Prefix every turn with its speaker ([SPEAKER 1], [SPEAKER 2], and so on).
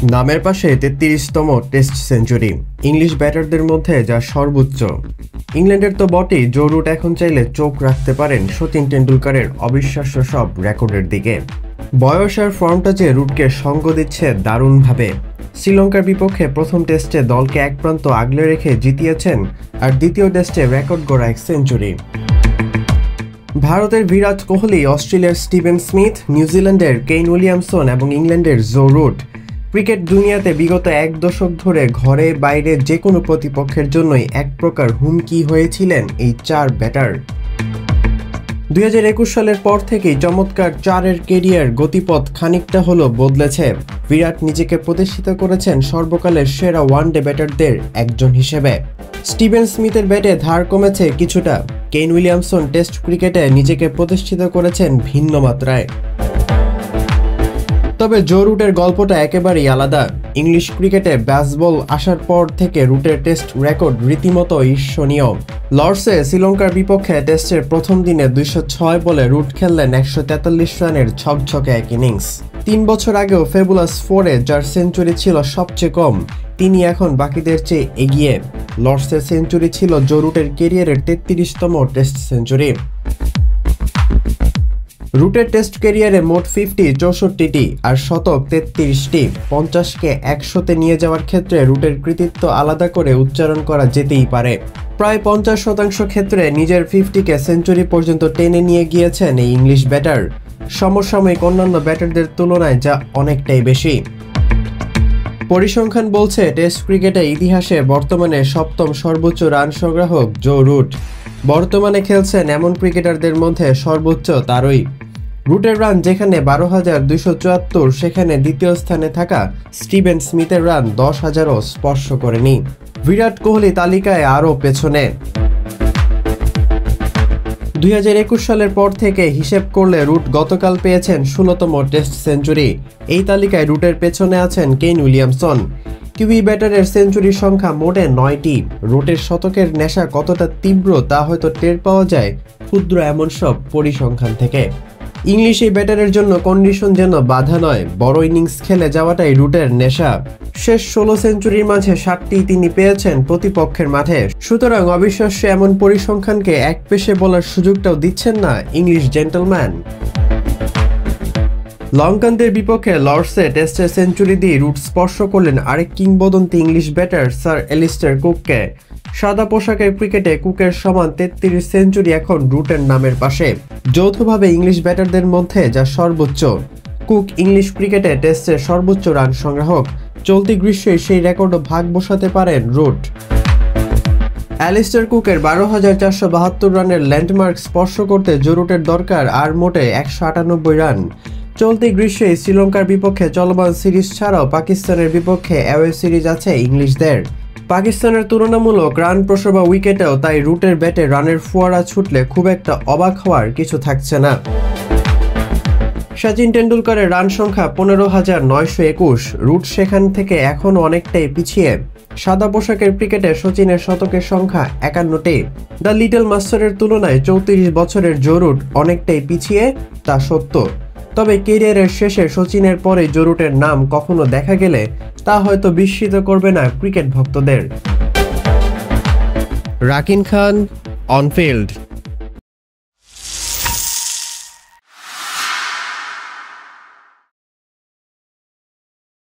[SPEAKER 1] নামের পাশে ৩৩তম test century English ব্যাটারদের মধ্যে যা সর্বোচ্চ। ইংল্যান্ডের তো বটেই, জো রুট এখন চাইলে চোখ রাখতে পারেন শচীন টেন্ডুলকারের অবিশ্বাস্য সব রেকর্ডের দিকে। বয়স আর ফর্মটা যে রুটকে সঙ্গ দিচ্ছে দারুণভাবে। শ্রীলঙ্কার বিপক্ষে প্রথম টেস্টে দলকে এক প্রান্ত আগলে রেখে জিতিয়েছেন, আর দ্বিতীয় টেস্টে রেকর্ড গড়া এক সেঞ্চুরি। ভারতের বিরাট কোহলি, অস্ট্রেলিয়ার স্টিভেন স্মিথ, নিউজিল্যান্ডের কেইন উইলিয়ামসন এবং ইংল্যান্ডের জো রুট। ক্রিকেট দুনিয়াতে বিগত এক দশক ধরে ঘরে বাইরে যে কোনো প্রতিপক্ষের জন্যই এক প্রকার হুমকি হয়েছিলেন এই চার ব্যাটার। 2021 সালের পর থেকেই চমৎকার চারের কেরিয়ার গতিপথ খানিকটা হলো বদলেছে। বিরাট নিজেকে প্রতিষ্ঠিত করেছেন সর্বকালের সেরা ওয়ানডে ব্যাটারদের একজন হিসেবে। স্টিভেন স্মিথের ব্যাটে ধার কমেছে কিছুটা। কেইন উইলিয়ামসন টেস্ট ক্রিকেটে নিজেকে প্রতিষ্ঠিত করেছেন ভিন্ন মাত্রায়। তবে জো রুটের গল্পটা একেবারেই আলাদা। ইংলিশ ক্রিকেটে ব্যাসবল আসার পর থেকে রুটের টেস্ট রেকর্ড রীতিমতো ঈর্ষণীয়। লর্ডসে শ্রীলঙ্কার বিপক্ষে টেস্টের প্রথম দিনে 206 বলে রুট খেললেন 143 রানের ছকছকে এক ইনিংস। 3 বছর আগেও ফেবুলাস 4-এ যার সেঞ্চুরি ছিল সবচেয়ে কম, তিনি এখন বাকিদের চেয়ে এগিয়ে। লর্ডসের সেঞ্চুরি ছিল জো রুটের ক্যারিয়ারের 33তম টেস্ট সেঞ্চুরি। রুটের টেস্ট ক্যারিয়ারে মোট 50 64টি আর শতক 33টি। 50কে 100-তে নিয়ে যাওয়ার ক্ষেত্রে রুটের কৃতিত্ব আলাদা করে উচ্চারণ করা যেতেই পারে। প্রায় 50% ক্ষেত্রে নিজের 50কে সেঞ্চুরি পর্যন্ত টেনে নিয়ে গিয়েছেন এই ইংলিশ ব্যাটার। সমসাময়িক অন্যান্য ব্যাটারদের তুলনায় যা অনেকটাই বেশি। পরিসংখ্যান বলছে টেস্ট ক্রিকেটে ইতিহাসে বর্তমানে 7ম সর্বোচ্চ রান সংগ্রাহক জো রুট। বর্তমানে খেলছেন এমন ক্রিকেটারদের মধ্যে সর্বোচ্চ তারই। রুটের রান যেখানে 12,274, সেখানে দ্বিতীয় স্থানে থাকা স্টিভেন স্মিথের রান 10,000ও স্পর্শ করেনি। বিরাট কোহলি তালিকায় আরও পেছনে। 2021 সালের পর থেকে হিসেব করলে রুট গতকাল পেয়েছেন 16তম টেস্ট সেঞ্চুরি। এই তালিকায় রুটের পেছনে আছেন কেইন উইলিয়ামসন। কিউই ব্যাটারের সেঞ্চুরির সংখ্যা মোটে 9টি। রুটের শতকের নেশা কতটা তীব্র তা হয়তো টের পাওয়া যায় ক্ষুদ্র এমন সব পরিসংখ্যান থেকে। ইংলিশ এই ব্যাটারের জন্য কন্ডিশন যেন বাধা নয়, বড় ইনিংস খেলে যাওয়াটাই রুটের নেশা। শেষ 16 সেঞ্চুরির মাঝে 7টি তিনি পেয়েছেন প্রতিপক্ষের মাঠে। সুতরাং অবিশ্বাস্য এমন পরিসংখ্যানকে এক পেশে বলার সুযোগটাও দিচ্ছেন না ইংলিশ জেন্টলম্যান। লঙ্কানদের বিপক্ষে লর্ডসে টেস্টের সেঞ্চুরি দিয়ে রুট স্পর্শ করলেন আরেক কিংবদন্তি ইংলিশ ব্যাটার স্যার অ্যালিস্টার কুককে। সাদা পোশাকের ক্রিকেটে কুকের সমান 33 সেঞ্চুরি এখন রুটের নামের পাশে। যৌথভাবে ইংলিশ ব্যাটারদের মধ্যে যা সর্বোচ্চ। কুক ইংলিশ ক্রিকেটে টেস্টের সর্বোচ্চ রান সংগ্রাহক। চলতি গ্রীষ্মে সেই রেকর্ডও ভাগ বসাতে পারেন রুট। অ্যালিস্টার কুকের 12,472 রানের ল্যান্ডমার্ক স্পর্শ করতে জো রুটের দরকার আর মোটে 198 রান। চলতি গ্রীষ্মে শ্রীলঙ্কার বিপক্ষে চলমান সিরিজ ছাড়াও পাকিস্তানের বিপক্ষে অ্যাওয়ে সিরিজ আছে ইংলিশদের। পাকিস্তানের তুলনামূলক রান প্রসবা উইকেটেও তাই রুটের ব্যাটে রানের ফোয়ারা ছুটলে খুব একটা অবাক হওয়ার কিছু থাকছে না। শচীন টেন্ডুলকারের রান সংখ্যা 15,921। রুট সেখান থেকে এখনও অনেকটাই পিছিয়ে। সাদা পোশাকের ক্রিকেটে শচীনের শতকের সংখ্যা 51টি। দ্য লিটল মাস্টারের তুলনায় 34 বছরের জো রুট অনেকটাই পিছিয়ে, তা সত্য। তবে ক্যারিয়ারের শেষে শচীনের পরে জো রুটের নাম কখনো দেখা গেলে তা হয়তো বিস্মিত করবে না ক্রিকেট ভক্তদের। রাকিন খান, অনফিল্ড।